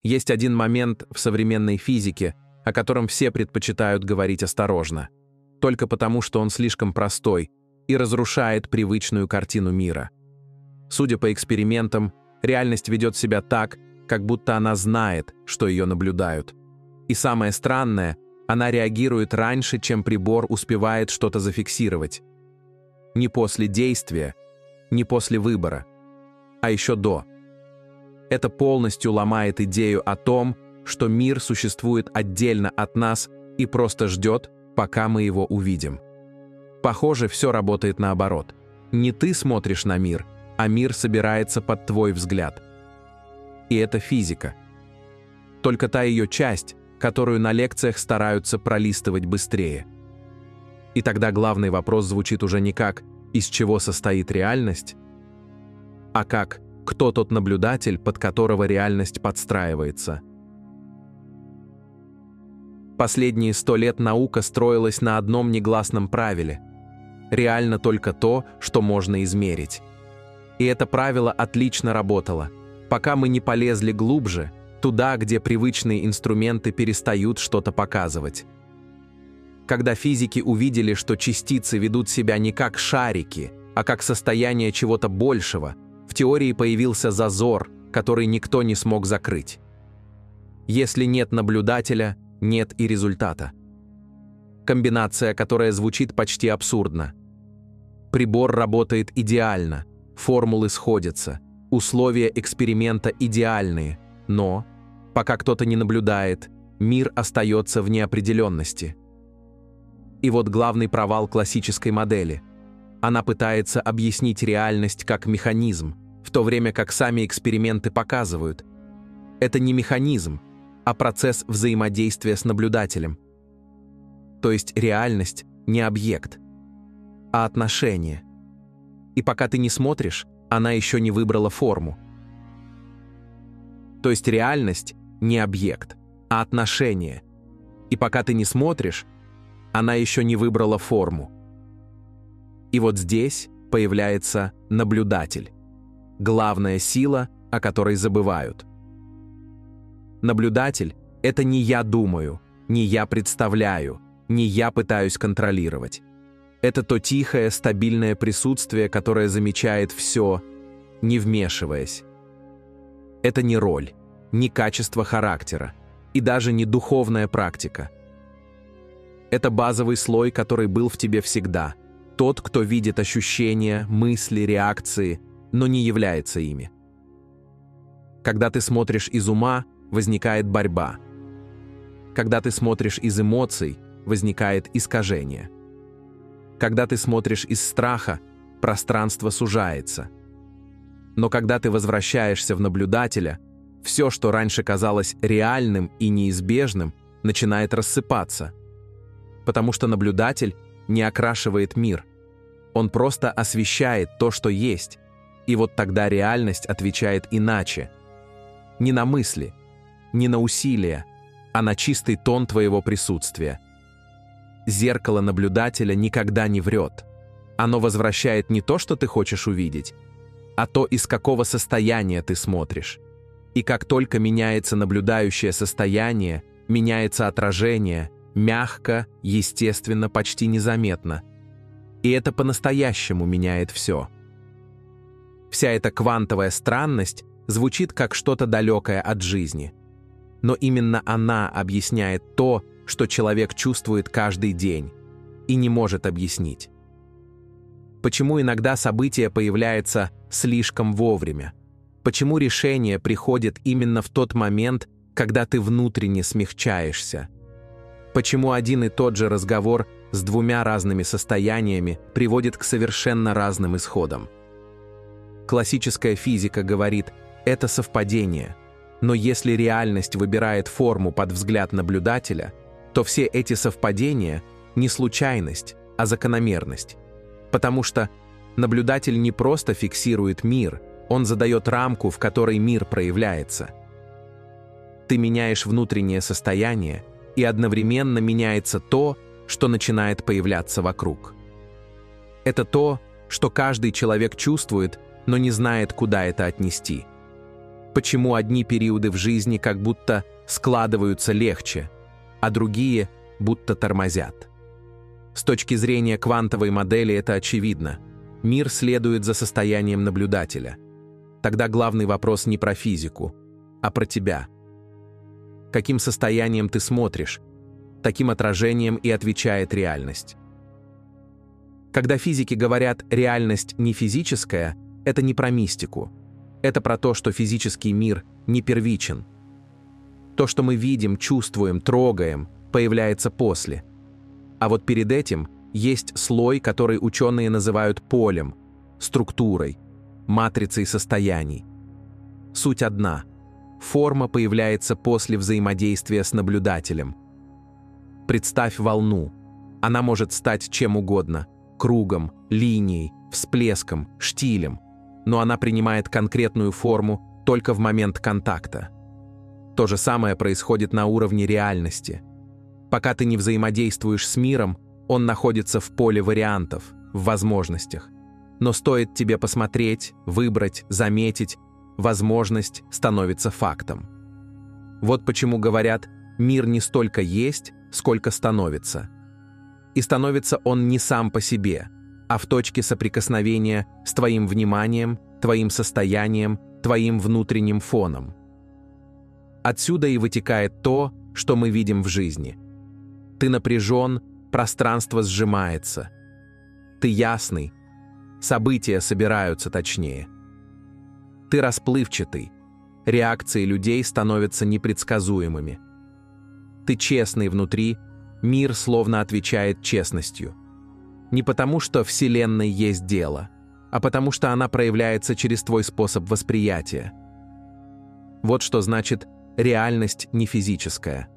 Есть один момент в современной физике, о котором все предпочитают говорить осторожно, только потому, что он слишком простой и разрушает привычную картину мира. Судя по экспериментам, реальность ведет себя так, как будто она знает, что ее наблюдают. И самое странное, она реагирует раньше, чем прибор успевает что-то зафиксировать. Не после действия, не после выбора, а еще до. Это полностью ломает идею о том, что мир существует отдельно от нас и просто ждет, пока мы его увидим. Похоже, все работает наоборот. Не ты смотришь на мир, а мир собирается под твой взгляд. И это физика. Только та ее часть, которую на лекциях стараются пролистывать быстрее. И тогда главный вопрос звучит уже не как «из чего состоит реальность?», а как «кто тот наблюдатель, под которого реальность подстраивается?». Последние 100 лет наука строилась на одном негласном правиле: реально только то, что можно измерить. И это правило отлично работало, пока мы не полезли глубже, туда, где привычные инструменты перестают что-то показывать. Когда физики увидели, что частицы ведут себя не как шарики, а как состояние чего-то большего, в теории появился зазор, который никто не смог закрыть. Если нет наблюдателя, нет и результата. Комбинация, которая звучит почти абсурдно. Прибор работает идеально, формулы сходятся, условия эксперимента идеальные, но, пока кто-то не наблюдает, мир остается в неопределенности. И вот главный провал классической модели. Она пытается объяснить реальность как механизм, в то время как сами эксперименты показывают. Это не механизм, а процесс взаимодействия с наблюдателем. То есть реальность не объект, а отношение. И пока ты не смотришь, она еще не выбрала форму. То есть реальность не объект, а отношение. И пока ты не смотришь, она еще не выбрала форму. И вот здесь появляется наблюдатель. Главная сила, о которой забывают. Наблюдатель — это не я думаю, не я представляю, не я пытаюсь контролировать. Это то тихое, стабильное присутствие, которое замечает все, не вмешиваясь. Это не роль, не качество характера и даже не духовная практика. Это базовый слой, который был в тебе всегда. Тот, кто видит ощущения, мысли, реакции, но не является ими. Когда ты смотришь из ума, возникает борьба. Когда ты смотришь из эмоций, возникает искажение. Когда ты смотришь из страха, пространство сужается. Но когда ты возвращаешься в наблюдателя, все, что раньше казалось реальным и неизбежным, начинает рассыпаться. Потому что наблюдатель не окрашивает мир. Он просто освещает то, что есть. И вот тогда реальность отвечает иначе. Не на мысли, не на усилия, а на чистый тон твоего присутствия. Зеркало наблюдателя никогда не врет. Оно возвращает не то, что ты хочешь увидеть, а то, из какого состояния ты смотришь. И как только меняется наблюдающее состояние, меняется отражение, мягко, естественно, почти незаметно. И это по-настоящему меняет все. Вся эта квантовая странность звучит как что-то далекое от жизни. Но именно она объясняет то, что человек чувствует каждый день и не может объяснить. Почему иногда событие появляется слишком вовремя? Почему решение приходит именно в тот момент, когда ты внутренне смягчаешься? Почему один и тот же разговор с двумя разными состояниями приводит к совершенно разным исходам? Классическая физика говорит, это совпадение. Но если реальность выбирает форму под взгляд наблюдателя, то все эти совпадения не случайность, а закономерность. Потому что наблюдатель не просто фиксирует мир, он задает рамку, в которой мир проявляется. Ты меняешь внутреннее состояние, и одновременно меняется то, что начинает появляться вокруг. Это то, что каждый человек чувствует, но не знает, куда это отнести. Почему одни периоды в жизни как будто складываются легче, а другие будто тормозят? С точки зрения квантовой модели это очевидно. Мир следует за состоянием наблюдателя. Тогда главный вопрос не про физику, а про тебя. Каким состоянием ты смотришь, таким отражением и отвечает реальность. Когда физики говорят «реальность не физическая», это не про мистику. Это про то, что физический мир не первичен. То, что мы видим, чувствуем, трогаем, появляется после. А вот перед этим есть слой, который ученые называют полем, структурой, матрицей состояний. Суть одна. Форма появляется после взаимодействия с наблюдателем. Представь волну. Она может стать чем угодно – кругом, линией, всплеском, штилем, но она принимает конкретную форму только в момент контакта. То же самое происходит на уровне реальности. Пока ты не взаимодействуешь с миром, он находится в поле вариантов, в возможностях. Но стоит тебе посмотреть, выбрать, заметить, возможность становится фактом. Вот почему говорят, мир не столько есть, сколько становится. И становится он не сам по себе, а в точке соприкосновения с твоим вниманием, твоим состоянием, твоим внутренним фоном. Отсюда и вытекает то, что мы видим в жизни. Ты напряжен, пространство сжимается. Ты ясный, события собираются точнее. Ты расплывчатый, реакции людей становятся непредсказуемыми. Ты честный внутри, мир словно отвечает честностью. Не потому, что Вселенной есть дело, а потому, что она проявляется через твой способ восприятия. Вот что значит реальность не физическая.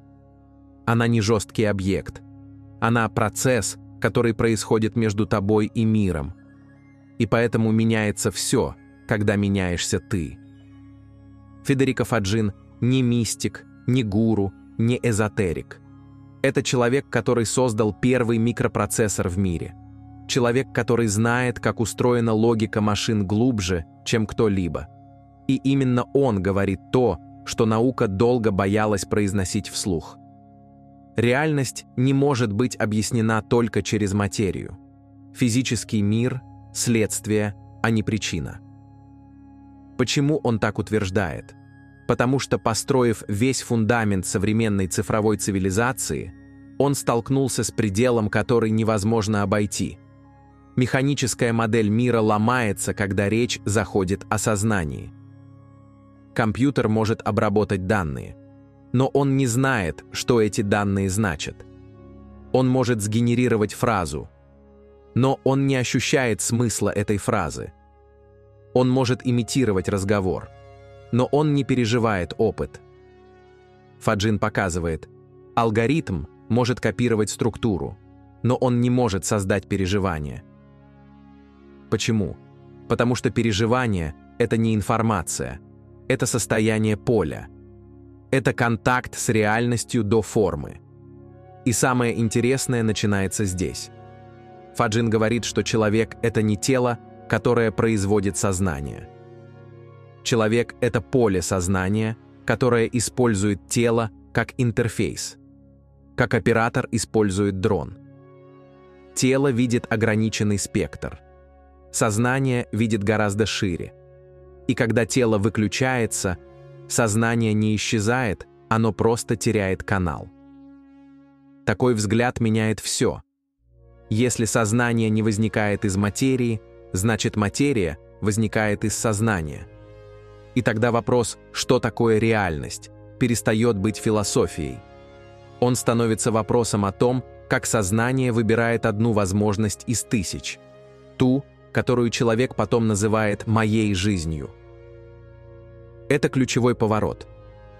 Она не жесткий объект. Она процесс, который происходит между тобой и миром. И поэтому меняется все, когда меняешься ты. Федерико Фаджин не мистик, не гуру, не эзотерик. Это человек, который создал первый микропроцессор в мире. Человек, который знает, как устроена логика машин глубже, чем кто-либо. И именно он говорит то, что наука долго боялась произносить вслух. Реальность не может быть объяснена только через материю. Физический мир – следствие, а не причина. Почему он так утверждает? Потому что, построив весь фундамент современной цифровой цивилизации, он столкнулся с пределом, который невозможно обойти. Механическая модель мира ломается, когда речь заходит о сознании. Компьютер может обработать данные, но он не знает, что эти данные значат. Он может сгенерировать фразу, но он не ощущает смысла этой фразы. Он может имитировать разговор, но он не переживает опыт. Фаджин показывает, алгоритм может копировать структуру, но он не может создать переживание. Почему? Потому что переживание – это не информация, это состояние поля. Это контакт с реальностью до формы. И самое интересное начинается здесь. Фаджин говорит, что человек – это не тело, которое производит сознание. Человек – это поле сознания, которое использует тело как интерфейс, как оператор использует дрон. Тело видит ограниченный спектр. Сознание видит гораздо шире. И когда тело выключается, сознание не исчезает, оно просто теряет канал. Такой взгляд меняет все. Если сознание не возникает из материи, значит материя возникает из сознания. И тогда вопрос, что такое реальность, перестает быть философией. Он становится вопросом о том, как сознание выбирает одну возможность из тысяч, ту, которую человек потом называет «моей жизнью». Это ключевой поворот.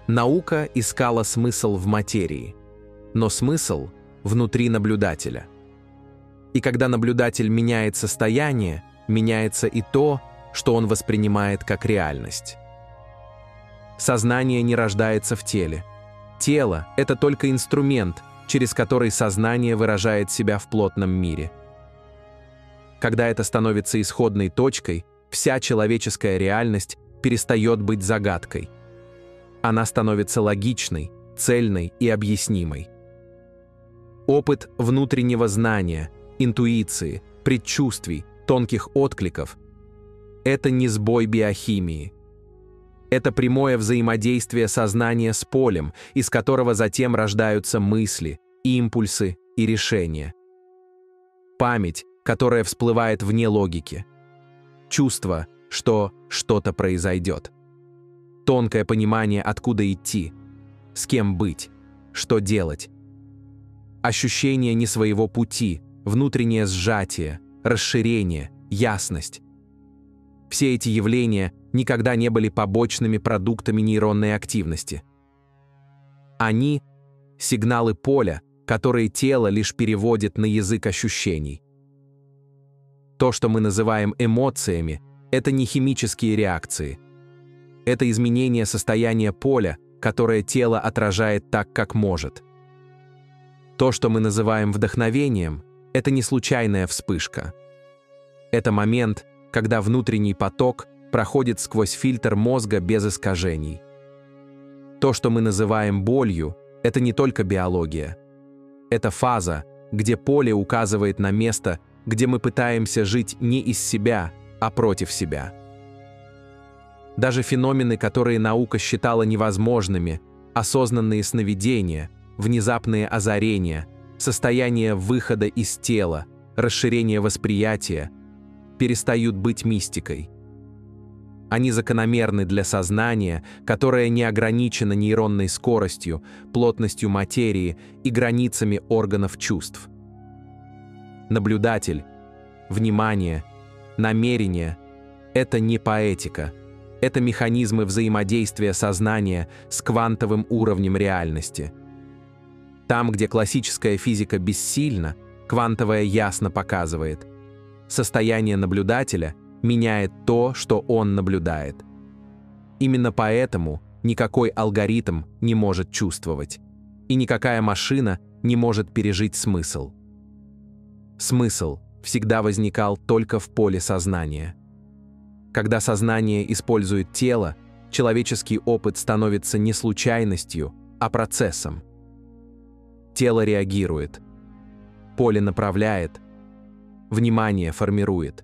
Наука искала смысл в материи, но смысл внутри наблюдателя. И когда наблюдатель меняет состояние, меняется и то, что он воспринимает как реальность. Сознание не рождается в теле. Тело – это только инструмент, через который сознание выражает себя в плотном мире. Когда это становится исходной точкой, вся человеческая реальность перестает быть загадкой. Она становится логичной, цельной и объяснимой. Опыт внутреннего знания, интуиции, предчувствий, тонких откликов – это не сбой биохимии. Это прямое взаимодействие сознания с полем, из которого затем рождаются мысли, импульсы и решения. Память, которая всплывает вне логики. Чувство, что что-то произойдет. Тонкое понимание, откуда идти, с кем быть, что делать. Ощущение не своего пути, внутреннее сжатие, расширение, ясность. Все эти явления никогда не были побочными продуктами нейронной активности. Они – сигналы поля, которые тело лишь переводит на язык ощущений. То, что мы называем эмоциями, это не химические реакции. Это изменение состояния поля, которое тело отражает так, как может. То, что мы называем вдохновением, это не случайная вспышка. Это момент, когда внутренний поток проходит сквозь фильтр мозга без искажений. То, что мы называем болью, это не только биология. Это фаза, где поле указывает на место, где мы пытаемся жить не из себя, а против себя. Даже феномены, которые наука считала невозможными, осознанные сновидения, внезапные озарения, состояние выхода из тела, расширение восприятия, перестают быть мистикой. Они закономерны для сознания, которое не ограничено нейронной скоростью, плотностью материи и границами органов чувств. Наблюдатель, внимание, намерение – это не поэтика, это механизмы взаимодействия сознания с квантовым уровнем реальности. Там, где классическая физика бессильна, квантовая ясно показывает. Состояние наблюдателя меняет то, что он наблюдает. Именно поэтому никакой алгоритм не может чувствовать, и никакая машина не может пережить смысл. Смысл всегда возникал только в поле сознания. Когда сознание использует тело, человеческий опыт становится не случайностью, а процессом. Тело реагирует, поле направляет, внимание формирует.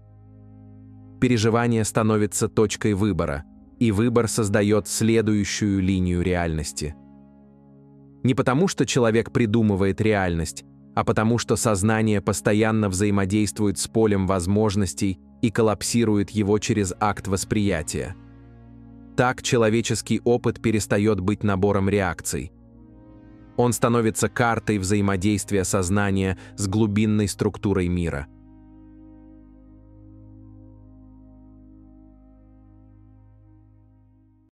Переживание становится точкой выбора, и выбор создает следующую линию реальности. Не потому, что человек придумывает реальность, а потому, что сознание постоянно взаимодействует с полем возможностей и коллапсирует его через акт восприятия. Так человеческий опыт перестает быть набором реакций. Он становится картой взаимодействия сознания с глубинной структурой мира.